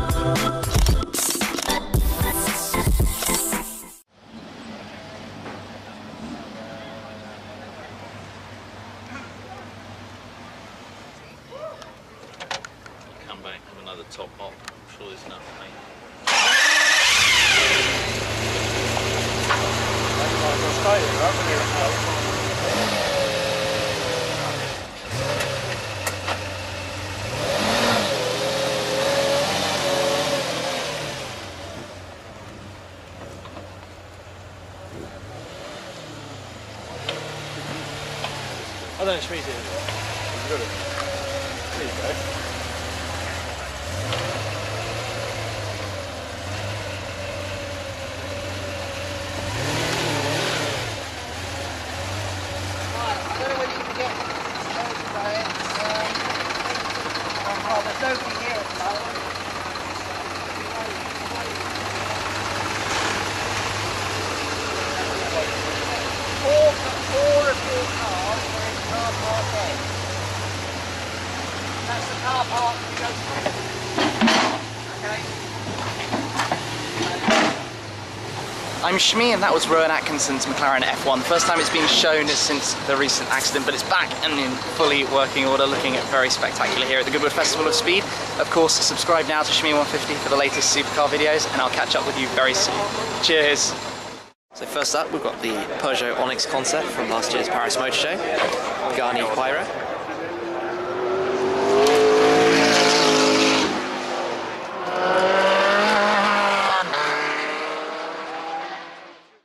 Come back with another top hop. I'm sure there's enough, mate. I don't know, Shmee's here. You've got it. There you go. I don't know whether you can get there's nobody here at the moment. Four of your cars are in car park A. That's the car park you go through. Okay. I'm Shmee and that was Rowan Atkinson's McLaren F1. The first time it's been shown is since the recent accident, but it's back and in fully working order, looking very spectacular here at the Goodwood Festival of Speed. Of course, subscribe now to Shmee150 for the latest supercar videos, and I'll catch up with you very soon. Cheers! So first up, we've got the Peugeot Onyx concept from last year's Paris Motor Show, Garni Huayra.